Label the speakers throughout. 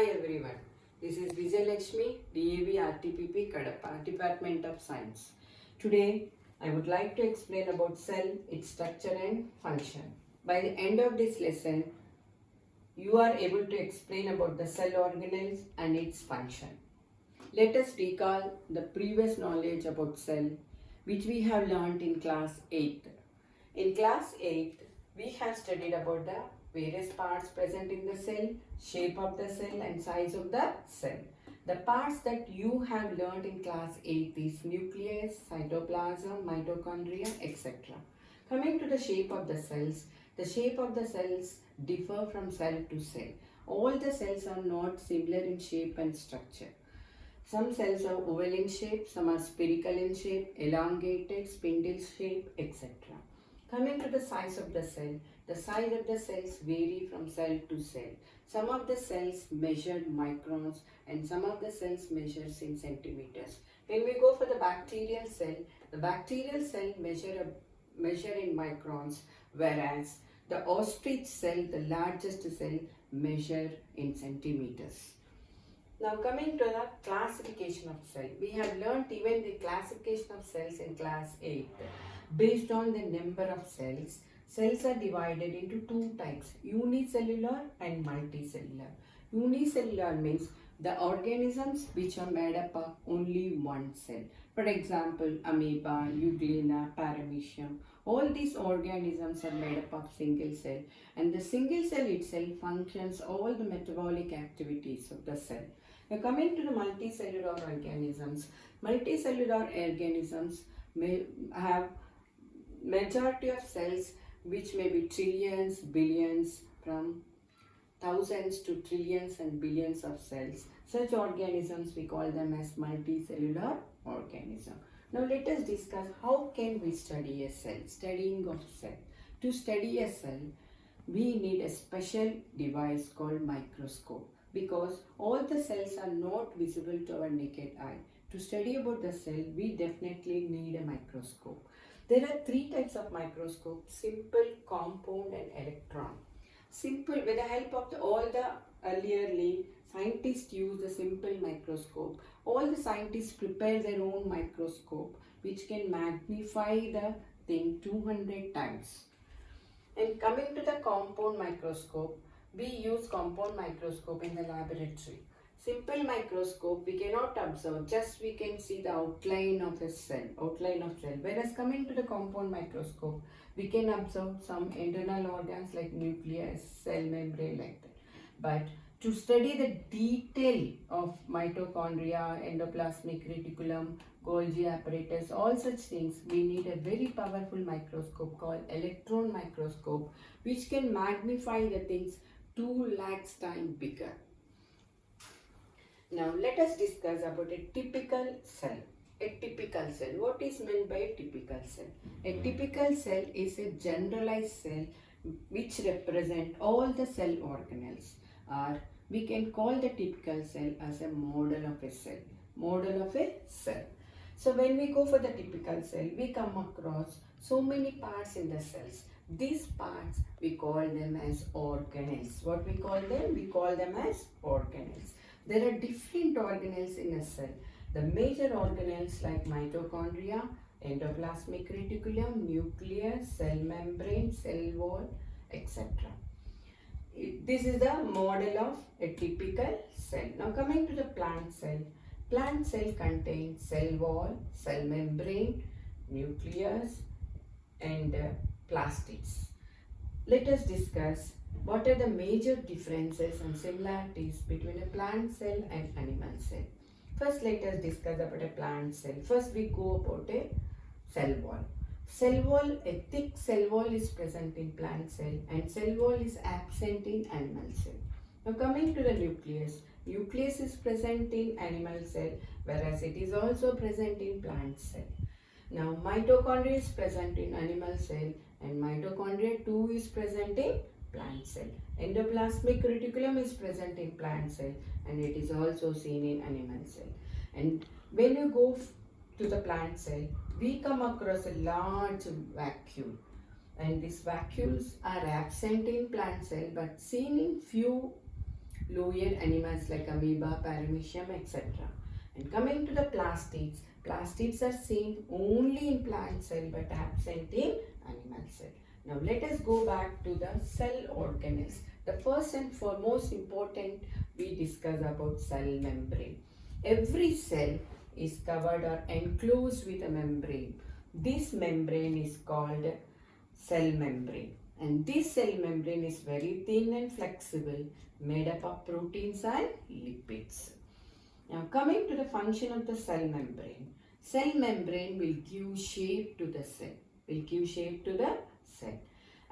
Speaker 1: Hi everyone, this is Vijay Lakshmi, DAV RTPP Kadapa, Department of Science. Today, I would like to explain about cell, its structure and function. By the end of this lesson, you are able to explain about the cell organelles and its function. Let us recall the previous knowledge about cell, which we have learnt in class 8th. In class 8th, we have studied about the various parts present in the cell, shape of the cell and size of the cell. The parts that you have learned in class 8 is nucleus, cytoplasm, mitochondria, etc. Coming to the shape of the cells differ from cell to cell. All the cells are not similar in shape and structure. Some cells are oval in shape, some are spherical in shape, elongated, spindle shape, etc. Coming to the size of the cells vary from cell to cell. Some of the cells measure microns and some of the cells measures in centimeters. When we go for the bacterial cell measure in microns, whereas the ostrich cell, the largest cell, measure in centimeters. Now coming to the classification of cell. We have learnt even the classification of cells in class 8. Based on the number of cells, cells are divided into two types, unicellular and multicellular. Unicellular means the organisms which are made up of only one cell. For example, amoeba, euglena, paramecium. All these organisms are made up of single cell, and the single cell itself functions all the metabolic activities of the cell. Now coming to the multicellular organisms may have majority of cells which may be trillions, billions, from thousands to trillions and billions of cells. Such organisms we call them as multicellular organism. Now let us discuss how can we study a cell, studying of cell. To study a cell, we need a special device called microscope, because all the cells are not visible to our naked eye. To study about the cell, we definitely need a microscope. There are three types of microscope: simple, compound and electron. Simple, with the help of all the earlierly, scientists use the simple microscope. All the scientists prepare their own microscope which can magnify the thing 200 times. And coming to the compound microscope, we use compound microscope in the laboratory. Simple microscope, we cannot observe, just we can see the outline of a cell, Whereas coming to the compound microscope, we can observe some internal organs like nucleus, cell membrane, like that. But to study the detail of mitochondria, endoplasmic reticulum, Golgi apparatus, all such things, we need a very powerful microscope called electron microscope, which can magnify the things 2 lakhs times bigger. Now let us discuss about a typical cell. A typical cell. What is meant by a typical cell? A typical cell is a generalized cell which represent all the cell organelles, or we can call the typical cell as a model of a cell. Model of a cell. So when we go for the typical cell, we come across so many parts in the cells. These parts we call them as organelles. What we call them? We call them as organelles. There are different organelles in a cell. The major organelles like mitochondria, endoplasmic reticulum, nucleus, cell membrane, cell wall, etc. This is the model of a typical cell. Now coming to the plant cell. Plant cell contains cell wall, cell membrane, nucleus and plastids. Let us discuss what are the major differences and similarities between a plant cell and animal cell. First, let us discuss about a plant cell. First, we go about a cell wall. Cell wall, a thick cell wall is present in plant cell and cell wall is absent in animal cell. Now coming to the nucleus. Nucleus is present in animal cell, whereas it is also present in plant cell. Now mitochondria is present in animal cell and mitochondria too is present in plant cell. Endoplasmic reticulum is present in plant cell and it is also seen in animal cell. And when you go to the plant cell, we come across a large vacuole, and these vacuoles are absent in plant cell but seen in few lower animals like amoeba, paramecium, etc. And coming to the plastids, plastids are seen only in plant cell but absent in animal cell. Now let us go back to the cell organelles. The first and foremost important, we discuss about cell membrane. Every cell is covered or enclosed with a membrane. This membrane is called cell membrane, and this cell membrane is very thin and flexible, made up of proteins and lipids. Now coming to the function of the cell membrane will give shape to the cell,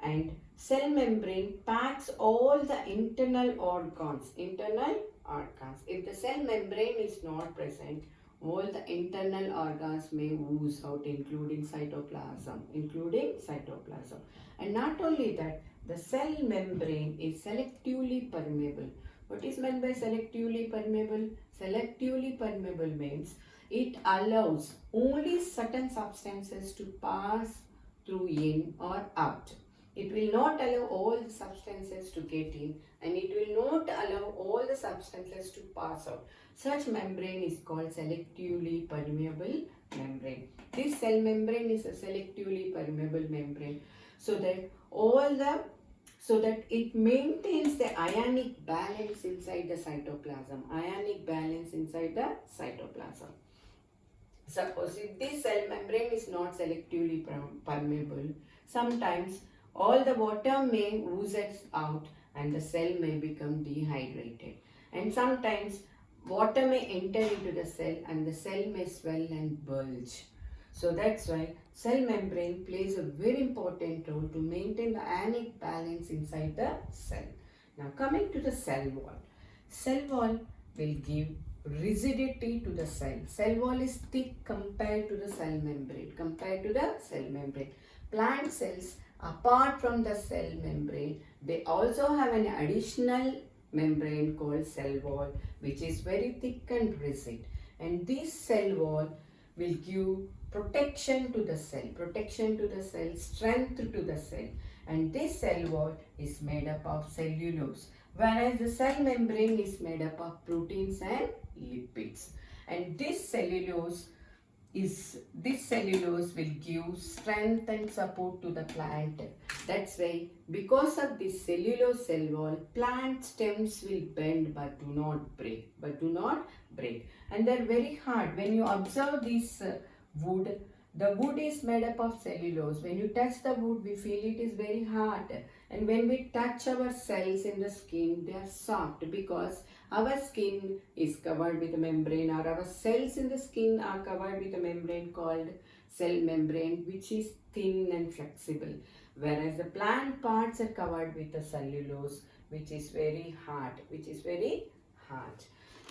Speaker 1: and cell membrane packs all the internal organs. If the cell membrane is not present, all the internal organs may ooze out, including cytoplasm. And not only that, the cell membrane is selectively permeable. What is meant by selectively permeable? Selectively permeable means it allows only certain substances to pass through in or out. It will not allow all the substances to get in, and it will not allow all the substances to pass out. Such membrane is called selectively permeable membrane. This cell membrane is a selectively permeable membrane, so that it maintains the ionic balance inside the cytoplasm. Suppose if this cell membrane is not selectively permeable, sometimes all the water may ooze out and the cell may become dehydrated. And sometimes water may enter into the cell and the cell may swell and bulge. So that's why cell membrane plays a very important role to maintain the ionic balance inside the cell. Now coming to the cell wall. Cell wall will give rigidity to the cell. Cell wall is thick compared to the cell membrane. Plant cells, apart from the cell membrane, they also have an additional membrane called cell wall, which is very thick and rigid. And this cell wall will give protection to the cell, strength to the cell. And this cell wall is made up of cellulose, whereas the cell membrane is made up of proteins and lipids. And this cellulose will give strength and support to the plant. That's why, because of this cellulose cell wall, plant stems will bend but do not break. And they're very hard. When you observe this wood, the wood is made up of cellulose. When you touch the wood, we feel it is very hard. And when we touch our cells in the skin, they are soft, because our skin is covered with a membrane, or our cells in the skin are covered with a membrane called cell membrane, which is thin and flexible. Whereas the plant parts are covered with the cellulose, which is very hard.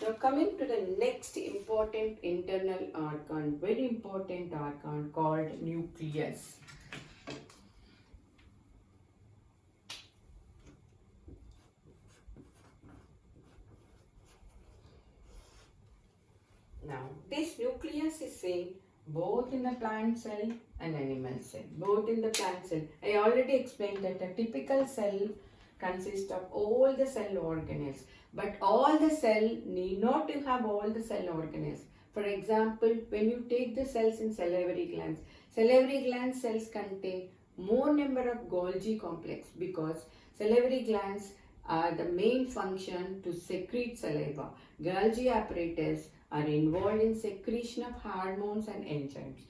Speaker 1: Now coming to the next important internal organ, very important organ called nucleus. Now this nucleus is seen both in the plant cell and animal cell. I already explained that a typical cell consists of all the cell organelles, but all the cell need not to have all the cell organelles. For example, when you take the cells in salivary glands cells contain more number of Golgi complex, because salivary glands are the main function to secrete saliva. Golgi apparatus are involved in secretion of hormones and enzymes.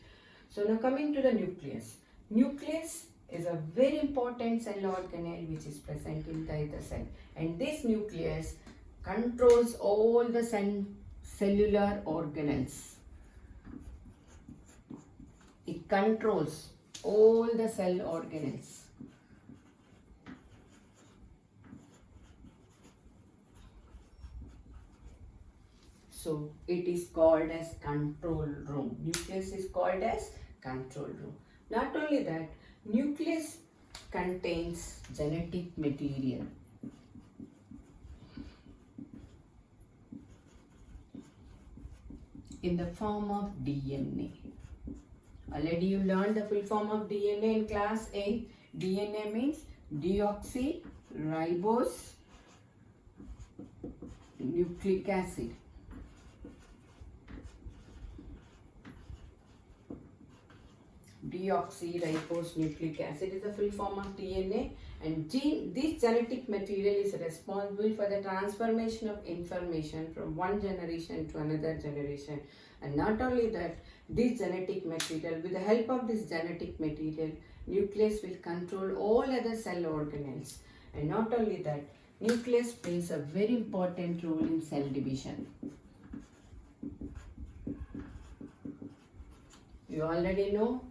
Speaker 1: So now coming to the nucleus. Nucleus is a very important cell organelle which is present inside the cell, and this nucleus controls all the cellular organelles. It controls all the cell organelles. So it is called as control room. Nucleus is called as control room. Not only that, nucleus contains genetic material. In the form of DNA. Already you learned the full form of DNA in class 8. DNA means deoxyribose nucleic acid. Deoxyribose nucleic acid is the full form of DNA, and this genetic material is responsible for the transformation of information from one generation to another generation. And not only that, this genetic material, with the help of this genetic material, nucleus will control all other cell organelles. And not only that, nucleus plays a very important role in cell division. You already know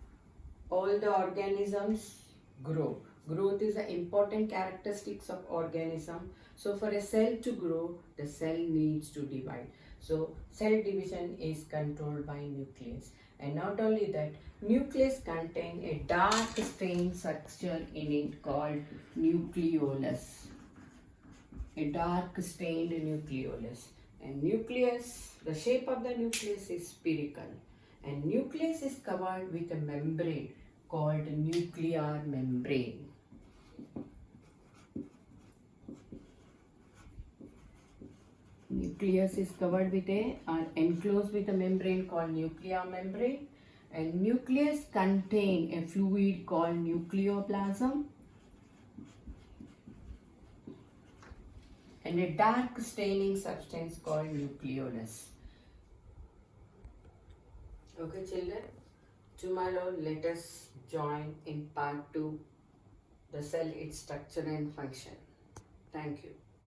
Speaker 1: all the organisms grow. Growth is an important characteristics of organism. So for a cell to grow, the cell needs to divide. So cell division is controlled by nucleus. And not only that, nucleus contain a dark stained structure in it called nucleolus. A dark stained nucleolus. And nucleus, the shape of the nucleus is spherical. And nucleus is covered with a membrane called nuclear membrane. Nucleus is covered with enclosed with a membrane called nuclear membrane, and nucleus contain a fluid called nucleoplasm and a dark staining substance called nucleolus. Okay children, tomorrow let us join in part 2, the cell, its structure and function. Thank you.